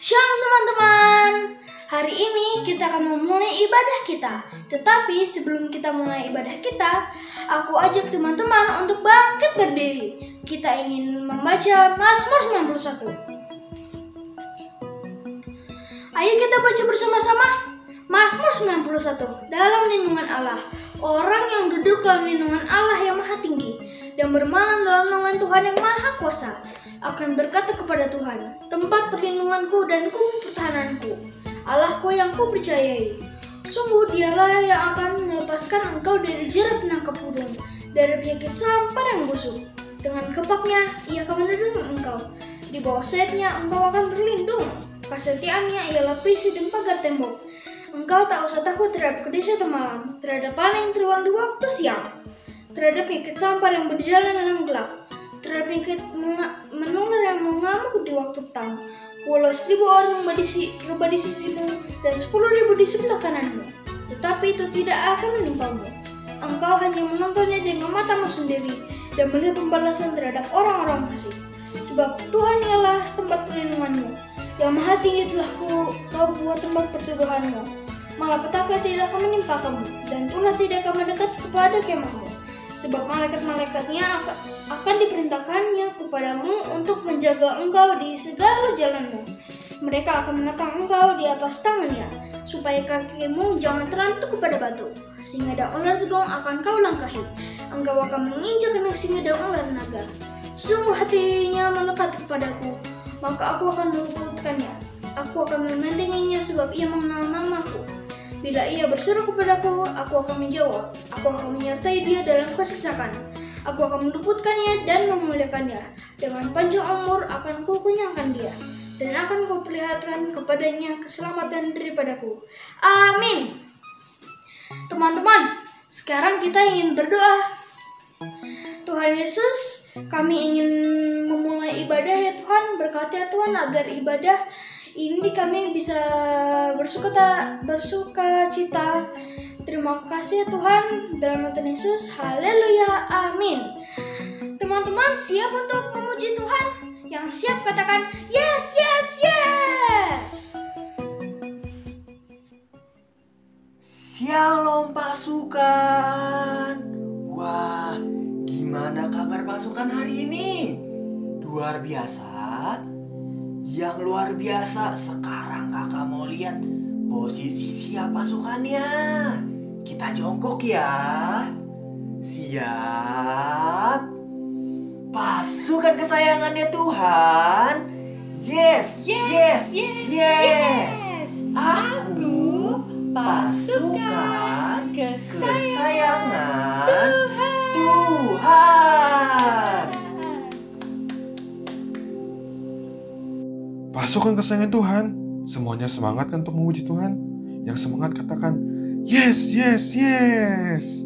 Shalom teman-teman. Hari ini kita akan memulai ibadah kita. Tetapi sebelum kita mulai ibadah kita, aku ajak teman-teman untuk bangkit berdiri. Kita ingin membaca Mazmur 91. Ayo kita baca bersama-sama Mazmur 91. Dalam lindungan Allah, orang yang duduk dalam lindungan Allah yang maha tinggi dan bermalam dalam naungan Tuhan yang maha kuasa akan berkata kepada Tuhan, tempat perlindunganku dan kubu pertahananku, Allahku yang ku percayai. Sungguh dialah yang akan melepaskan engkau dari jerat penangkap burung, dari penyakit sampar yang busuk. Dengan kepaknya ia akan melindungi engkau, di bawah sayapnya engkau akan berlindung. Kesetiaannya ia lapisi dan pagar tembok. Engkau tak usah takut terhadap kedisi atau malam, terhadap panah yang terbang di waktu siang, terhadap penyakit sampar yang berjalan dalam gelap, terhadap penyakit menular yang mengamuk di waktu petang. Walau 1000 orang rebah di sisimu dan 10.000 di sebelah kananmu, tetapi itu tidak akan menimpamu. Engkau hanya menontonnya dengan matamu sendiri dan melihat pembalasan terhadap orang-orang fasik. Sebab Tuhan ialah tempat perlindunganmu, yang maha tinggi telah kau buat tempat perteduhanmu. Malapetaka tidak akan menimpa kamu, dan tulah tidak akan mendekat kepada kemahmu. Sebab malaikat-malaikatnya akan diperintahkannya kepadamu untuk menjaga engkau di segala jalanmu. Mereka akan menatang engkau di atas tangannya, supaya kakimu jangan terantuk kepada batu. Singa dan ular tudung akan kau langkahi. Engkau akan menginjak anak singa dan ular naga. Sungguh hatinya melekat kepadaku, maka aku akan meluputkannya. Aku akan membentenginya sebab ia mengenal namaku. Bila ia berseru kepadaku, aku akan menjawab. Aku akan menyertai dia dalam kesesakan. Aku akan meluputkannya dan memuliakannya. Dengan panjang umur akan kukenyangkan dia, dan akan kuperlihatkan kepadanya keselamatan daripadaku. Amin. Teman-teman, sekarang kita ingin berdoa. Tuhan Yesus, kami ingin memulai ibadah ya Tuhan. Berkati ya Tuhan agar ibadah ini kami bisa bersuka cita. Terima kasih ya Tuhan, dalam nama Tuhan Yesus. Haleluya, amin. Teman-teman siap untuk memuji Tuhan? Yang siap katakan yes, yes, yes. Shalom pasukan. Wah, gimana kabar pasukan hari ini? Luar biasa. Yang luar biasa, sekarang kakak mau lihat posisi siap pasukannya. Kita jongkok ya. Siap. Pasukan kesayangannya Tuhan. Yes, yes, yes, yes. Aku pasukan kesayangan Tuhan. Pasukan kesayangan Tuhan, semuanya semangat kan untuk memuji Tuhan? Yang semangat katakan, yes, yes, yes.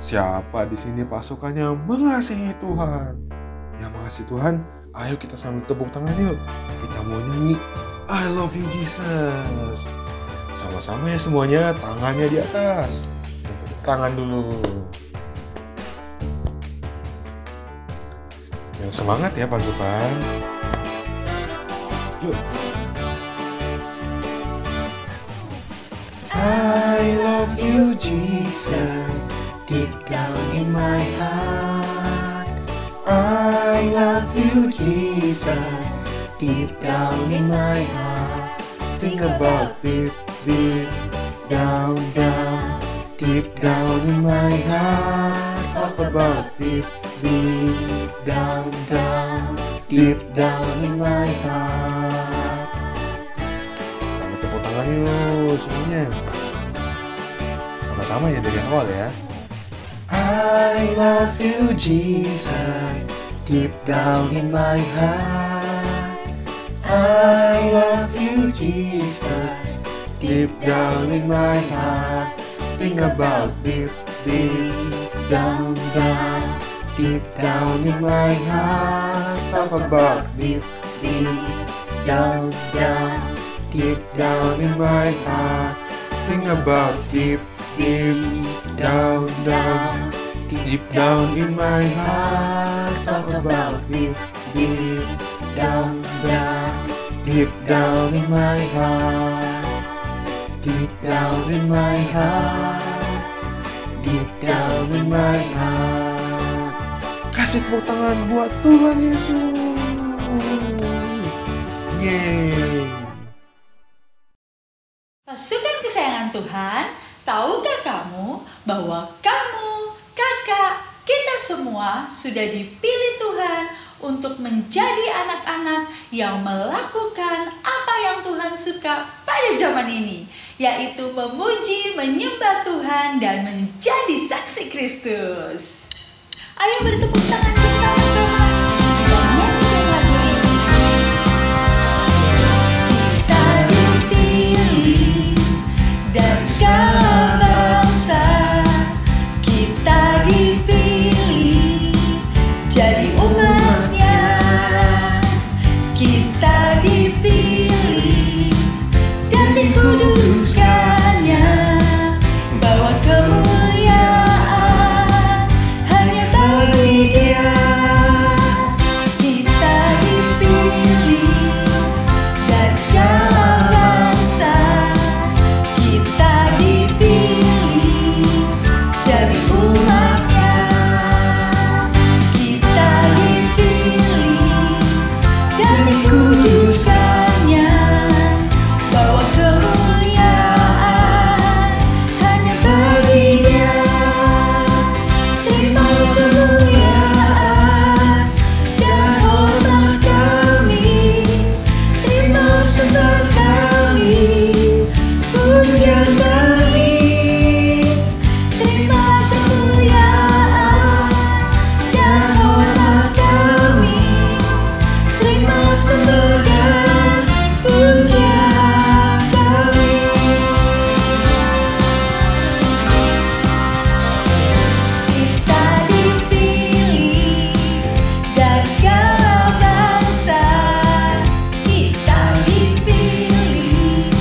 Siapa di sini pasukannya mengasihi Tuhan? Yang mengasihi Tuhan, ayo kita sambil tepuk tangan yuk. Kita mau nyanyi, I love you Jesus. Sama-sama ya semuanya, tangannya di atas. Tangan dulu. Yang semangat ya pasukan. Yuk. I love you Jesus, deep down in my heart. I love you Jesus, deep down in my heart. Think about deep down, deep down in my heart. Talk about deep down, deep down in my heart. Sampai tepuk tangan yuk semuanya. Sama-sama ya dari awal ya. I love you Jesus, deep down in my heart. I love you Jesus, deep down in my heart. Think about deep down, deep down in my heart. Talk about deep down, deep down in my heart. Think about deep down, Deep down in my heart, talk about you. Deep down, deep down in my heart. Deep down in my heart. Deep down in my heart. Kasih tepuk tangan buat Tuhan Yesus. Yeay. Pasukan kesayangan Tuhan, tahukah kamu bahwa kamu, kakak, kita semua sudah dipilih Tuhan untuk menjadi anak-anak yang melakukan apa yang Tuhan suka pada zaman ini, yaitu memuji, menyembah Tuhan, dan menjadi saksi Kristus. Ayo bertepuk tangan bersama-sama, kita nyanyikan lagu ini. Kita dipilih dari segala bangsa, kita dipilih jadi umatnya, kita dipilih dan dikuduskannya, bawa kemuliaan hanya bagi Dia. Kita dipilih dari segala bangsa, kita dipilih jadi umatnya, kita dipilih dan dikuduskannya, bawa kemuliaan hanya bagi Dia. Terima kemuliaan dan hormat kami, terima sembah kami, pujian kami. Terima kemuliaan dan hormat kami, terima sembah dan pujian kami. Kita dipilih dari segala bangsa, kita dipilih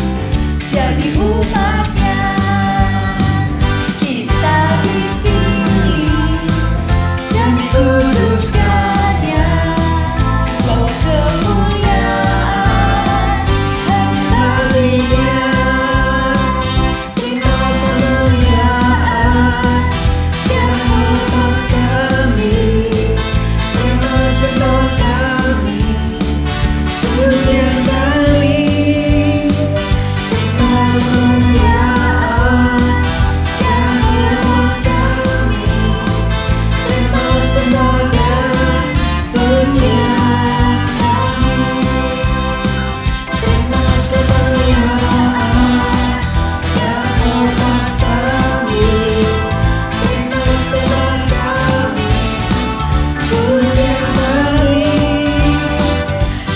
jadi umatnya, kita dipilih dan dikuduskannya, bawa kemuliaan hanya bagi Dia. Terima kemuliaan dan hormat kami, terima sembah kami, pujian kami. Terima kemuliaan dan hormat kami, terima sembah dan pujian kami. Terima kemuliaan dan hormat kami, terima sembah kami, pujian kami.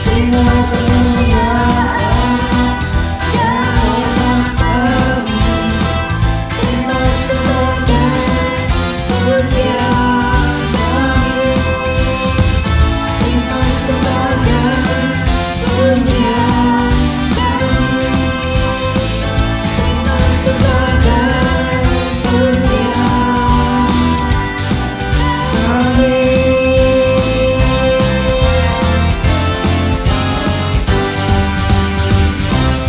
Terima kemuliaan dan hormat kami, terima sembah dan pujian kami. Terima sembah dan pujian kami, terima sembah dan pujian kami.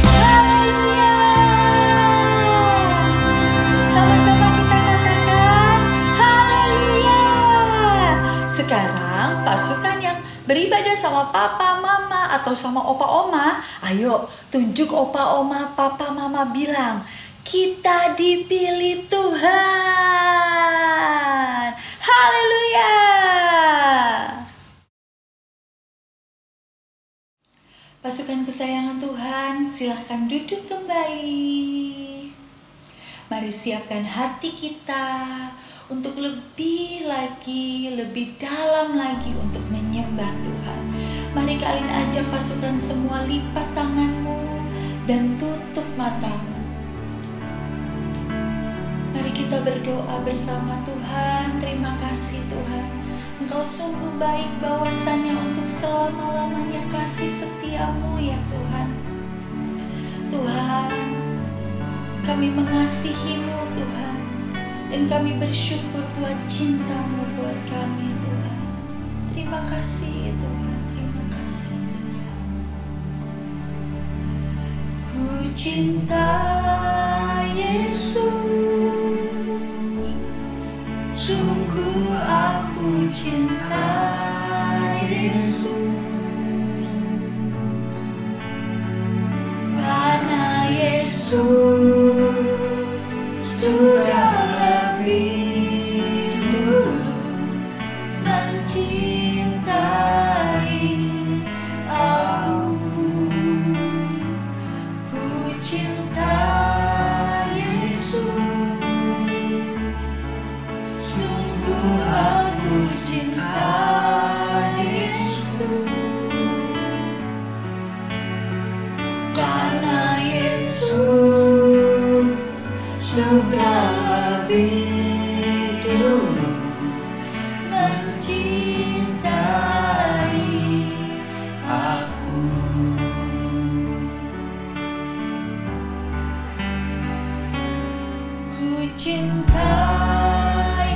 Haleluya! Sama-sama kita katakan haleluya. Sekarang pasukan yang beribadah sama papa, mama, atau sama opa, oma, ayo tunjuk opa, oma, papa, mama, bilang kita dipilih Tuhan. Haleluya! Pasukan kesayangan Tuhan, silahkan duduk kembali. Mari siapkan hati kita untuk lebih lagi, lebih dalam lagi untuk menyembah Tuhan. Mari kalian ajak pasukan semua, lipat tanganmu dan tutup matamu. Mari kita berdoa bersama. Tuhan, terima kasih Tuhan. Engkau sungguh baik, bahwasannya untuk selama-lamanya kasih setiamu ya Tuhan. Tuhan, kami mengasihimu Tuhan. Dan kami bersyukur buat cinta-Mu buat kami Tuhan. Terima kasih Tuhan, terima kasih Tuhan. Ku cinta Yesus, sungguh aku cinta Yesus, karena Yesus sudah lebih dulu mencintai aku. Ku cinta Yesus, sungguh aku cinta Yesus, karena Yesus sudah lebih dulu mencintai aku. Ku cinta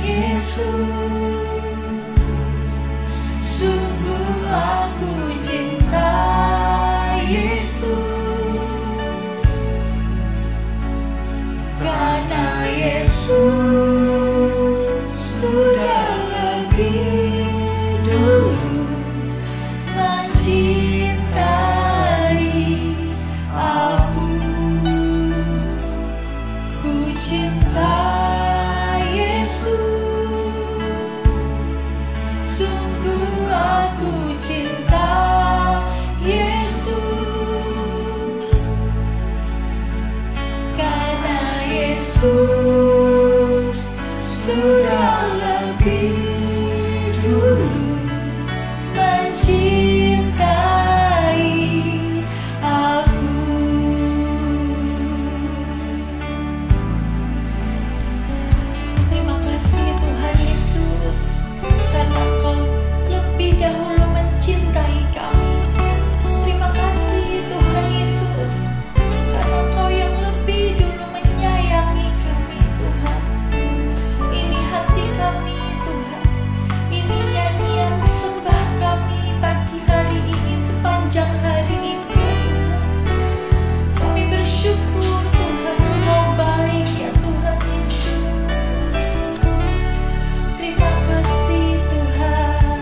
Yesus, sungguh aku cinta Yesus, karena Yesus sudah lebih dulu mencintai aku. Ku cinta Yesus, sungguh aku cinta Yesus, karena Yesus sudah lebih dulu mencintai aku. Terima kasih Tuhan Yesus, karena Engkau lebih dahulu mencintai kami. Terima kasih Tuhan Yesus, karena Engkau yang lebih dulu menyayangi kami Tuhan. Ini hati kami Tuhan, ini nyanyian sembah kami pagi hari ini, sepanjang hari ini ya Tuhan. Kami bersyukur Tuhan, Engkau baik ya Tuhan Yesus. Terima kasih Tuhan.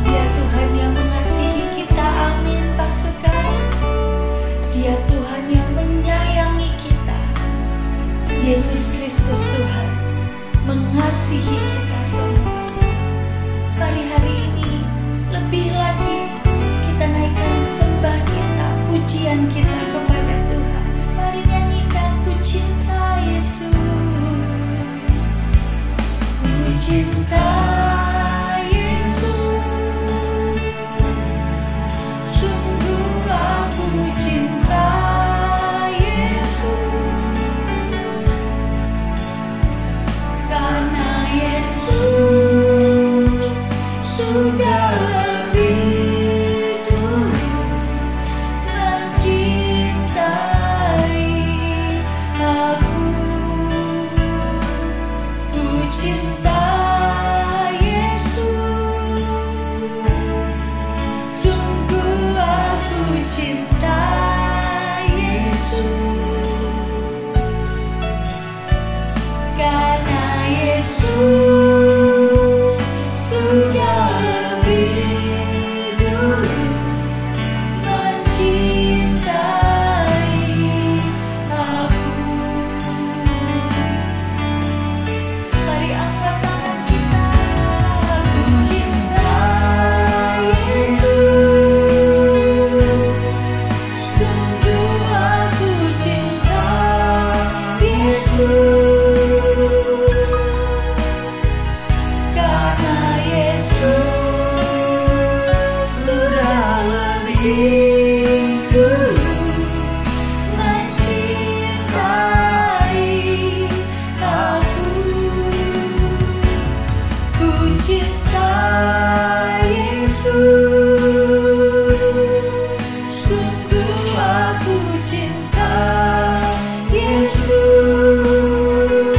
Dia Tuhan yang mengasihi kita, amin pasukan. Dia Tuhan yang menyayangi kita. Yesus Kristus Tuhan mengasihi kita semua. Mari hari ini lebih lagi kita naikkan sembah kita, pujian kita kepada Tuhan. Mari nyanyikan ku cinta Yesus. Ku cinta Yesus, sungguh aku cinta Yesus, karena Yesus sudah lebih dulu mencintai aku. Ku cinta Yesus, sungguh aku cinta Yesus, karena Yesus sudah lebih dulu mencintai aku. Mari angkat tangan kita. Ku cinta Yesus, sungguh aku cinta Yesus, karena Yesus sudah lebih dulu mencintai aku. Ku cinta Yesus, sungguh aku cinta Yesus,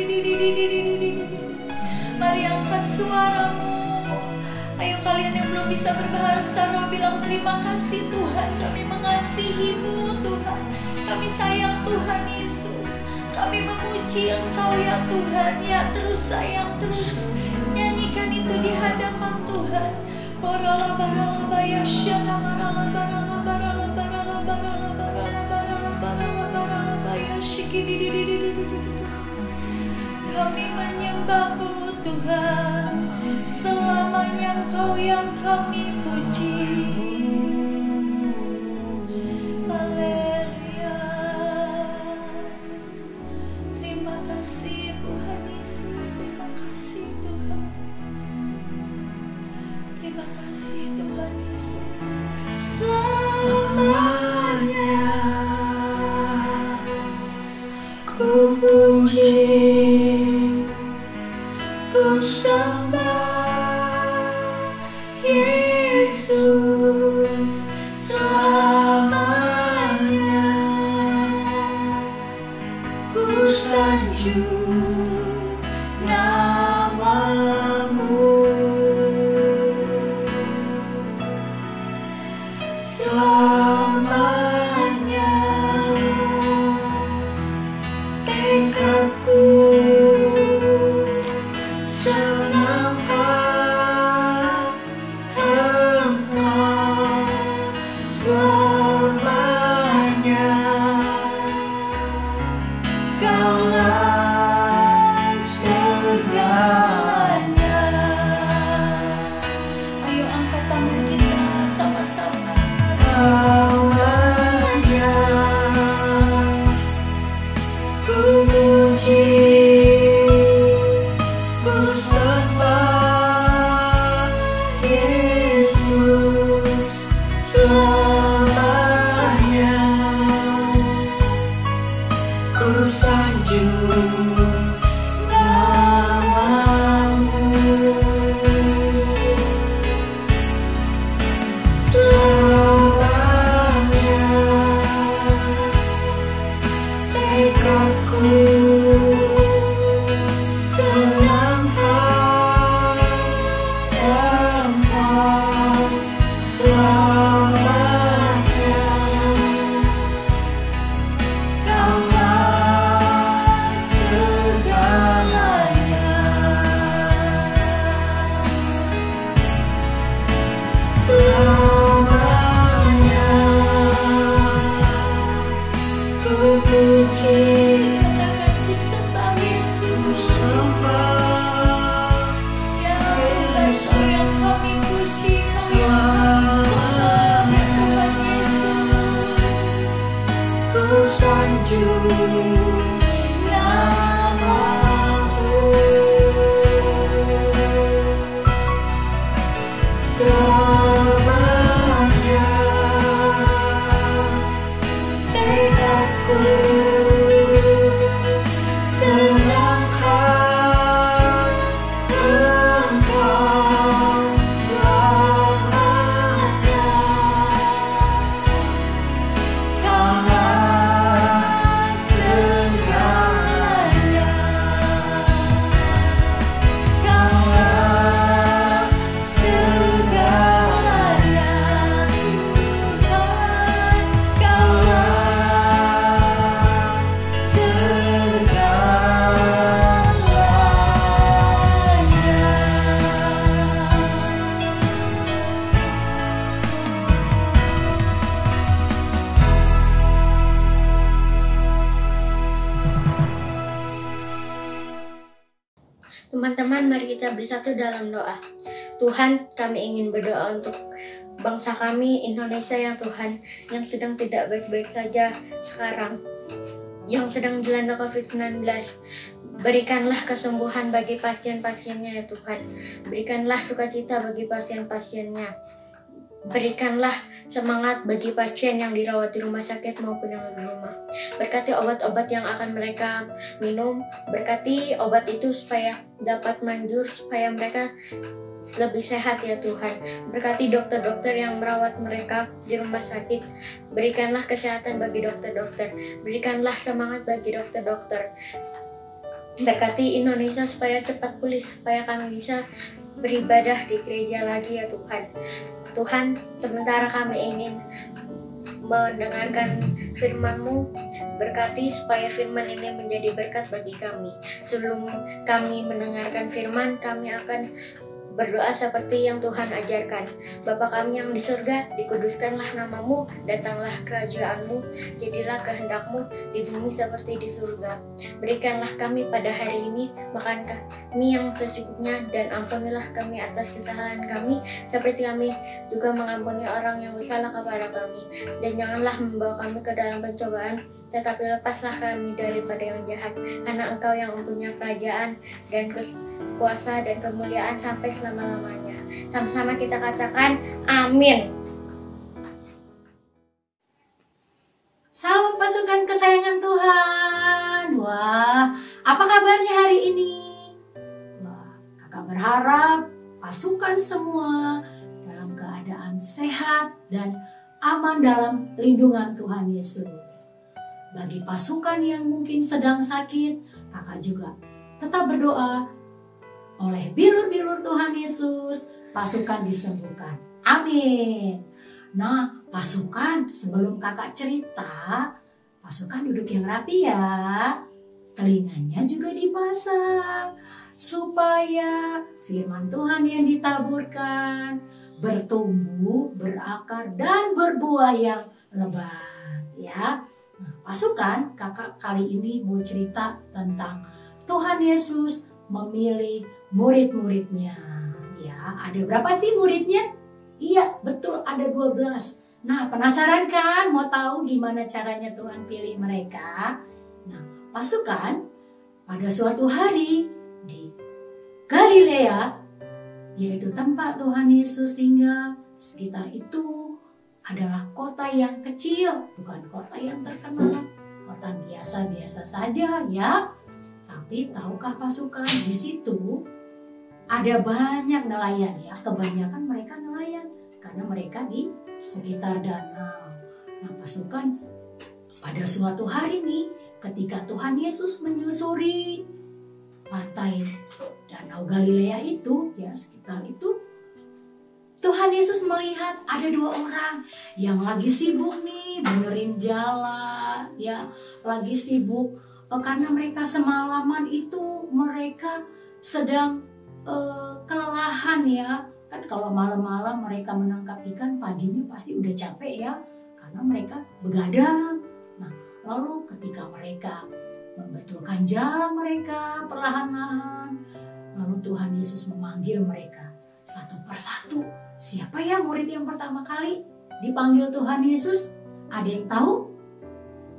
Mari angkat suaramu. Ayo kalian yang belum bisa berbahasa roh bilang terima kasih Tuhan, kami mengasihi-Mu Tuhan. Kami sayang Tuhan Yesus. Kami memuji Engkau ya Tuhan. Ya terus sayang, terus nyanyikan itu di hadapan Tuhan. Barala barala bayasyana barala barala barala barala barala barala barala barala barala bayasyiki. Kami menyembah-Mu Tuhan. Selamanya Engkau yang kami puji. Haleluya. Terima kasih Tuhan Yesus. Terima kasih Tuhan. Terima kasih Tuhan Yesus. Selamanya ku puji, ku sembah Yesus. puju namamu. Selamanya tekadku senangkan Engkau selamanya. Kaulah segalanya, Kaulah segalanya Tuhan, Kaulah Teman-teman, mari kita bersatu dalam doa. Tuhan, kami ingin berdoa untuk bangsa kami, Indonesia yang Tuhan, yang sedang tidak baik-baik saja sekarang, yang sedang dilanda COVID-19. Berikanlah kesembuhan bagi pasien-pasiennya ya Tuhan. Berikanlah sukacita bagi pasien-pasiennya. Berikanlah semangat bagi pasien yang dirawat di rumah sakit maupun yang di rumah. Berkati obat-obat yang akan mereka minum. Berkati obat itu supaya dapat manjur, supaya mereka lebih sehat ya Tuhan. Berkati dokter-dokter yang merawat mereka di rumah sakit. Berikanlah kesehatan bagi dokter-dokter. Berikanlah semangat bagi dokter-dokter. Berkati Indonesia supaya cepat pulih, supaya kami bisa beribadah di gereja lagi ya Tuhan. Tuhan, sementara kami ingin mendengarkan firman-Mu, berkati supaya firman ini menjadi berkat bagi kami. Sebelum kami mendengarkan firman, kami akan berdoa seperti yang Tuhan ajarkan. Bapa kami yang di surga, dikuduskanlah namamu, datanglah kerajaanmu, jadilah kehendak-Mu di bumi seperti di surga. Berikanlah kami pada hari ini makan kami yang secukupnya, dan ampunilah kami atas kesalahan kami, seperti kami juga mengampuni orang yang bersalah kepada kami. Dan janganlah membawa kami ke dalam pencobaan, tetapi lepaslah kami daripada yang jahat, karena Engkau yang mempunyai kerajaan dan kuasa dan kemuliaan sampai selama-lamanya. Sama-sama kita katakan amin. Salam pasukan kesayangan Tuhan. Wah, apa kabarnya hari ini? Wah, kakak berharap pasukan semua dalam keadaan sehat dan aman dalam lindungan Tuhan Yesus. Bagi pasukan yang mungkin sedang sakit, kakak juga tetap berdoa oleh bilur-bilur Tuhan Yesus, pasukan disembuhkan. Amin. Nah, pasukan, sebelum kakak cerita, pasukan duduk yang rapi ya. Telinganya juga dipasang, supaya firman Tuhan yang ditaburkan bertumbuh, berakar, dan berbuah yang lebat ya. Nah, pasukan, kakak kali ini mau cerita tentang Tuhan Yesus memilih murid-muridnya. Ya, ada berapa sih muridnya? Iya, betul, ada 12. Nah, penasaran kan? Mau tahu gimana caranya Tuhan pilih mereka? Nah, pasukan, pada suatu hari di Galilea, yaitu tempat Tuhan Yesus tinggal, sekitar itu adalah kota yang kecil, bukan kota yang terkenal, kota biasa-biasa saja ya. Tapi tahukah pasukan, di situ ada banyak nelayan ya, kebanyakan mereka nelayan karena mereka di sekitar danau. Nah, pasukan, pada suatu hari nih, ketika Tuhan Yesus menyusuri pantai Danau Galilea itu, ya sekitar itu, Tuhan Yesus melihat ada 2 orang yang lagi sibuk nih benerin jalan, ya lagi sibuk karena mereka semalaman itu mereka sedang kelelahan ya. Kan kalau malam-malam mereka menangkap ikan, paginya pasti udah capek ya, karena mereka begadang. Nah, lalu ketika mereka membetulkan jalan mereka perlahan-lahan, lalu Tuhan Yesus memanggil mereka satu persatu. Siapa ya murid yang pertama kali dipanggil Tuhan Yesus? Ada yang tahu?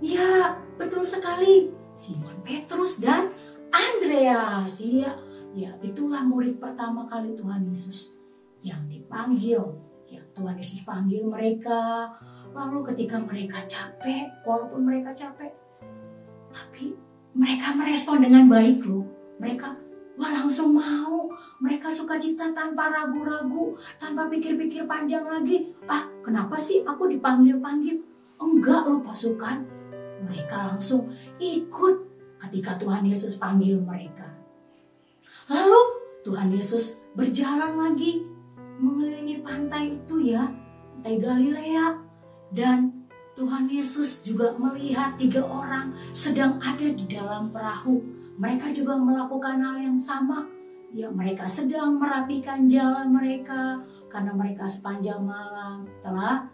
Ya, betul sekali. Simon Petrus dan Andreas. Iya, ya itulah murid pertama kali Tuhan Yesus yang dipanggil. Ya, Tuhan Yesus panggil mereka. Lalu ketika mereka capek, walaupun mereka capek, tapi mereka merespon dengan baik loh. Mereka langsung mau. Mereka sukacita tanpa ragu-ragu, tanpa pikir-pikir panjang lagi. Kenapa sih aku dipanggil-panggil? Enggak loh pasukan. Mereka langsung ikut ketika Tuhan Yesus panggil mereka. Lalu Tuhan Yesus berjalan lagi mengelilingi pantai itu ya, pantai Galilea. Dan Tuhan Yesus juga melihat 3 orang sedang ada di dalam perahu. Mereka juga melakukan hal yang sama. Ya, mereka sedang merapikan jalan mereka karena mereka sepanjang malam telah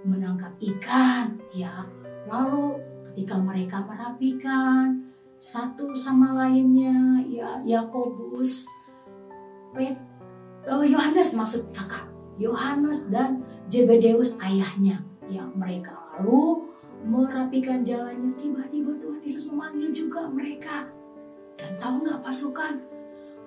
menangkap ikan. Ya, lalu ketika mereka merapikan satu sama lainnya, ya Yakobus, Yohanes maksud kakak, Yohanes dan Zebedeus ayahnya. Ya, mereka lalu merapikan jalannya. Tiba-tiba Tuhan Yesus memanggil juga mereka. Dan tahu nggak pasukan?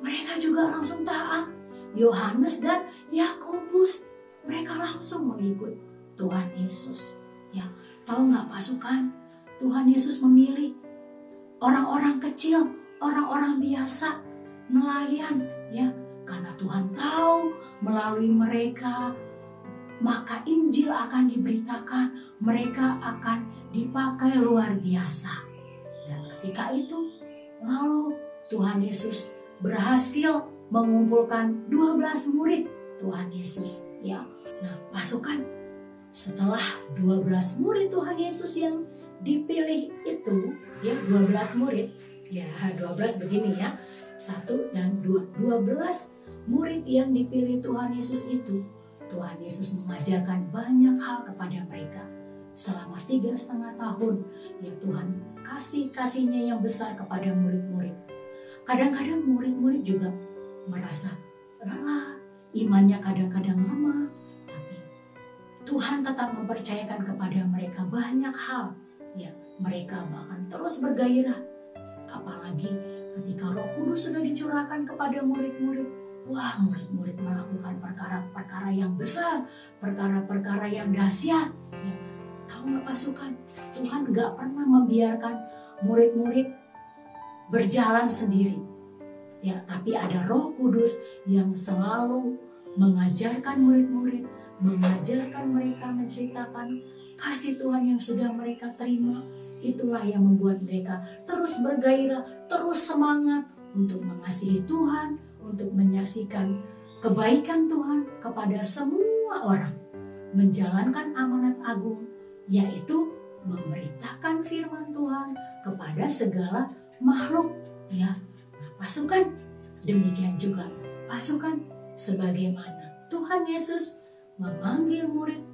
Mereka juga langsung taat. Yohanes dan Yakobus, mereka langsung mengikut Tuhan Yesus. Ya, tahu nggak pasukan? Tuhan Yesus memilih orang-orang kecil, orang-orang biasa, nelayan, ya, karena Tuhan tahu melalui mereka maka Injil akan diberitakan, mereka akan dipakai luar biasa. Dan ketika itu, lalu Tuhan Yesus berhasil mengumpulkan 12 murid Tuhan Yesus. Ya, nah pasukan setelah 12 murid Tuhan Yesus yang dipilih itu, ya 12 murid, ya 12 begini ya, 1 dan 2, 12 murid yang dipilih Tuhan Yesus itu. Tuhan Yesus mengajarkan banyak hal kepada mereka selama 3,5 tahun. Ya, Tuhan kasih-kasihnya yang besar kepada murid-murid. Kadang-kadang murid-murid juga merasa lelah, imannya kadang-kadang lemah, tapi Tuhan tetap mempercayakan kepada mereka banyak hal. Ya, mereka bahkan terus bergairah. Apalagi ketika Roh Kudus sudah dicurahkan kepada murid-murid. Wah, murid-murid melakukan perkara-perkara yang besar, perkara-perkara yang dahsyat. Ya, tahu nggak pasukan? Tuhan nggak pernah membiarkan murid-murid berjalan sendiri. Ya, tapi ada Roh Kudus yang selalu mengajarkan murid-murid, mengajarkan mereka menceritakan kasih Tuhan yang sudah mereka terima. Itulah yang membuat mereka terus bergairah, terus semangat untuk mengasihi Tuhan, untuk menyaksikan kebaikan Tuhan kepada semua orang, menjalankan amanat agung, yaitu memberitakan firman Tuhan kepada segala makhluk. Ya, nah, pasukan demikian juga pasukan sebagaimana Tuhan Yesus memanggil murid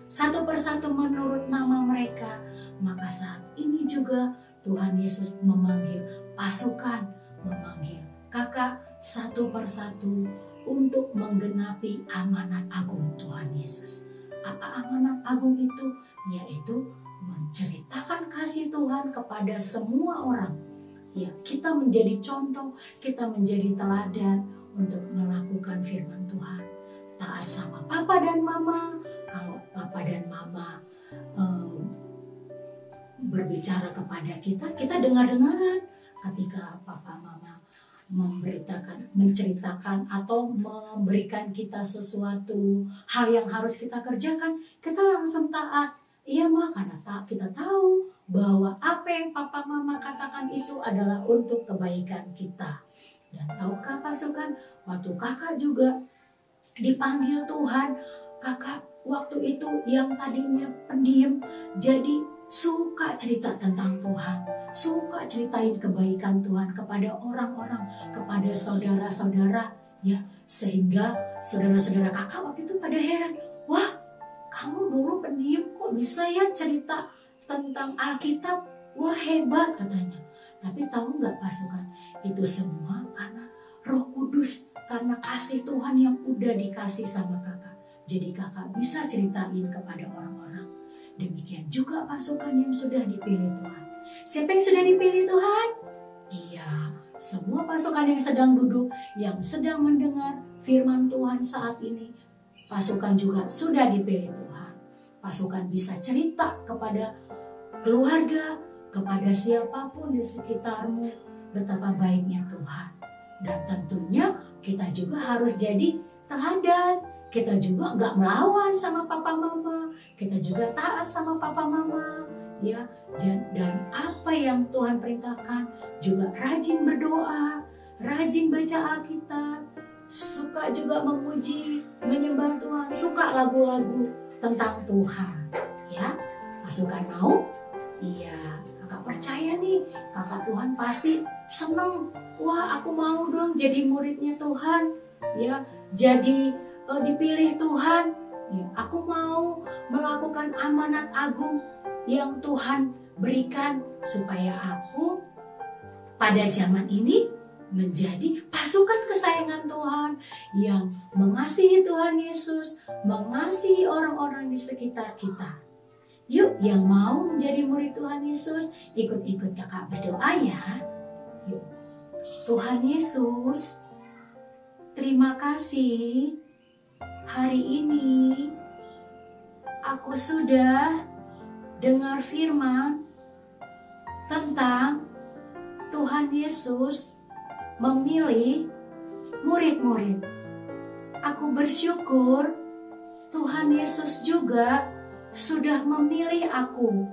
satu persatu menurut nama mereka, maka saat ini juga Tuhan Yesus memanggil pasukan, memanggil kakak satu persatu untuk menggenapi amanat agung Tuhan Yesus. Apa amanat agung itu? Yaitu menceritakan kasih Tuhan kepada semua orang. Ya, kita menjadi contoh, kita menjadi teladan untuk melakukan firman Tuhan. Taat sama papa dan mama. Kalau papa dan mama berbicara kepada kita, kita dengar-dengaran. Ketika papa mama memberitakan, menceritakan atau memberikan kita sesuatu hal yang harus kita kerjakan, kita langsung taat. Iya mah, karena kita tahu bahwa apa yang papa mama katakan itu adalah untuk kebaikan kita. Dan tahukah pasukan, waktu kakak juga dipanggil Tuhan, kakak waktu itu yang tadinya pendiam jadi suka cerita tentang Tuhan, suka ceritain kebaikan Tuhan kepada orang-orang, kepada saudara-saudara, ya, sehingga saudara-saudara kakak waktu itu pada heran, wah, kamu dulu pendiam kok bisa ya cerita tentang Alkitab, wah hebat katanya. Tapi tahu nggak pasukan, itu semua karena Roh Kudus, karena kasih Tuhan yang udah dikasih sama kakak. Jadi kakak bisa ceritain kepada orang-orang. demikian juga pasukan yang sudah dipilih Tuhan. Siapa yang sudah dipilih Tuhan? Iya, semua pasukan yang sedang duduk, yang sedang mendengar firman Tuhan saat ini, pasukan juga sudah dipilih Tuhan. Pasukan bisa cerita kepada keluarga, kepada siapapun di sekitarmu, betapa baiknya Tuhan. Dan tentunya kita juga harus jadi teladan. Kita juga nggak melawan sama papa mama. Kita juga taat sama papa mama. Ya, dan apa yang Tuhan perintahkan, juga rajin berdoa, rajin baca Alkitab, suka juga memuji, menyembah Tuhan, suka lagu-lagu tentang Tuhan. Ya, pasukan mau? Iya, kakak percaya nih, kakak Tuhan pasti seneng. Wah, aku mau dong jadi muridnya Tuhan. Ya, jadi dipilih Tuhan. Ya, aku mau melakukan amanat agung yang Tuhan berikan supaya aku pada zaman ini menjadi pasukan kesayangan Tuhan yang mengasihi Tuhan Yesus, mengasihi orang-orang di sekitar kita. Yuk, yang mau menjadi murid Tuhan Yesus, ikut-ikut kakak berdoa ya. Yuk. Tuhan Yesus, terima kasih. Hari ini aku sudah dengar firman tentang Tuhan Yesus memilih murid-murid. Aku bersyukur Tuhan Yesus juga sudah memilih aku.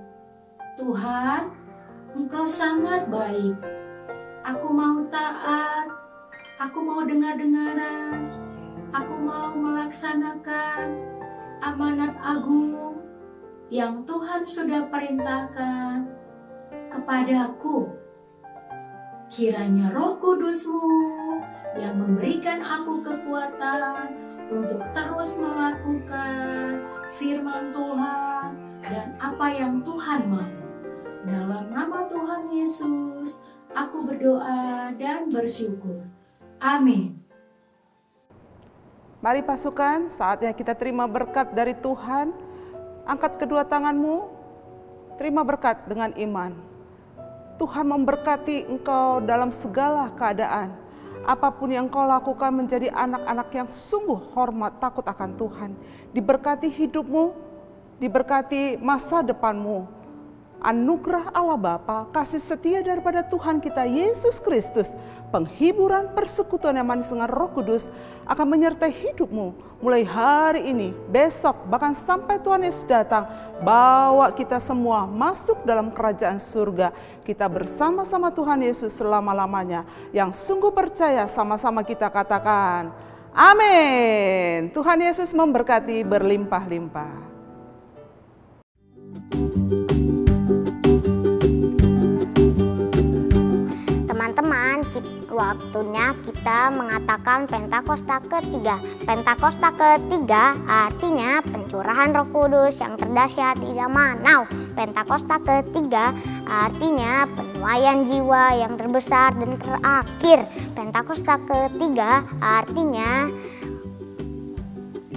Tuhan, Engkau sangat baik. Aku mau taat, aku mau dengar-dengaran, aku mau melaksanakan amanat agung yang Tuhan sudah perintahkan kepadaku. Kiranya Roh Kudus-Mu yang memberikan aku kekuatan untuk terus melakukan firman Tuhan dan apa yang Tuhan mau. Dalam nama Tuhan Yesus, aku berdoa dan bersyukur. Amin. Mari pasukan, saatnya kita terima berkat dari Tuhan. Angkat kedua tanganmu, terima berkat dengan iman. Tuhan memberkati engkau dalam segala keadaan. Apapun yang kau lakukan menjadi anak-anak yang sungguh hormat, takut akan Tuhan. Diberkati hidupmu, diberkati masa depanmu. Anugerah Allah Bapa, kasih setia daripada Tuhan kita Yesus Kristus, penghiburan persekutuan yang manis dengan Roh Kudus akan menyertai hidupmu mulai hari ini, besok, bahkan sampai Tuhan Yesus datang. Bawa kita semua masuk dalam kerajaan surga. Kita bersama-sama Tuhan Yesus selama-lamanya. Yang sungguh percaya, sama-sama kita katakan, amin. Tuhan Yesus memberkati berlimpah-limpah. Teman-teman, waktunya kita mengatakan Pentakosta ketiga. Pentakosta ketiga artinya pencurahan Roh Kudus yang terdahsyat di zaman now. Pentakosta ketiga artinya penuaian jiwa yang terbesar dan terakhir. Pentakosta ketiga artinya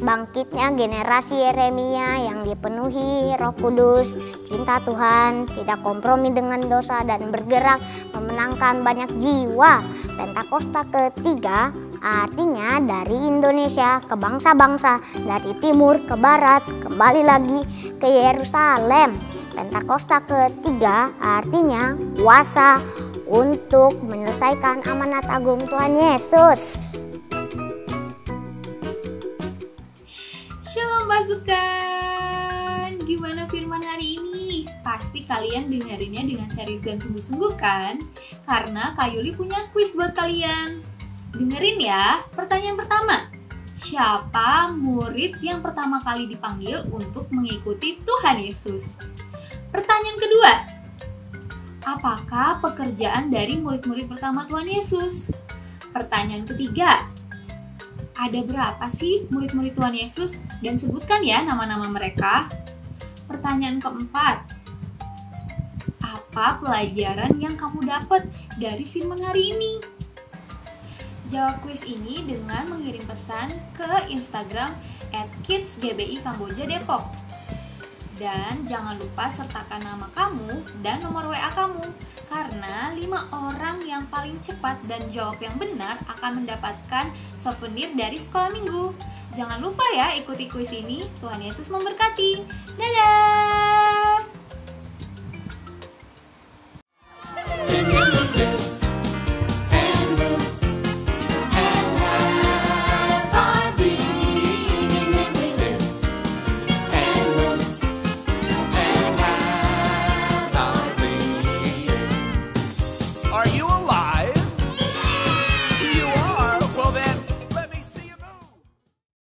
bangkitnya generasi Yeremia yang dipenuhi Roh Kudus, cinta Tuhan, tidak kompromi dengan dosa dan bergerak memenangkan banyak jiwa. Pentakosta ketiga artinya dari Indonesia ke bangsa-bangsa, dari timur ke barat, kembali lagi ke Yerusalem. Pentakosta ketiga artinya kuasa untuk menyelesaikan amanat agung Tuhan Yesus. Shalom pasukan, gimana firman hari ini? Pasti kalian dengerinnya dengan serius dan sungguh-sungguh kan? Karena Kak Yuli punya kuis buat kalian. Dengerin ya, pertanyaan pertama. Siapa murid yang pertama kali dipanggil untuk mengikuti Tuhan Yesus? Pertanyaan kedua. Apakah pekerjaan dari murid-murid pertama Tuhan Yesus? Pertanyaan ketiga. Ada berapa sih murid-murid Tuhan Yesus? Dan sebutkan ya nama-nama mereka. Pertanyaan keempat. Apa pelajaran yang kamu dapat dari firman hari ini? Jawab kuis ini dengan mengirim pesan ke Instagram @kidsgbi Kamboja Depok. Dan jangan lupa sertakan nama kamu dan nomor WA kamu, karena 5 orang yang paling cepat dan jawab yang benar akan mendapatkan souvenir dari sekolah minggu. Jangan lupa ya ikuti kuis ini. Tuhan Yesus memberkati. Dadah!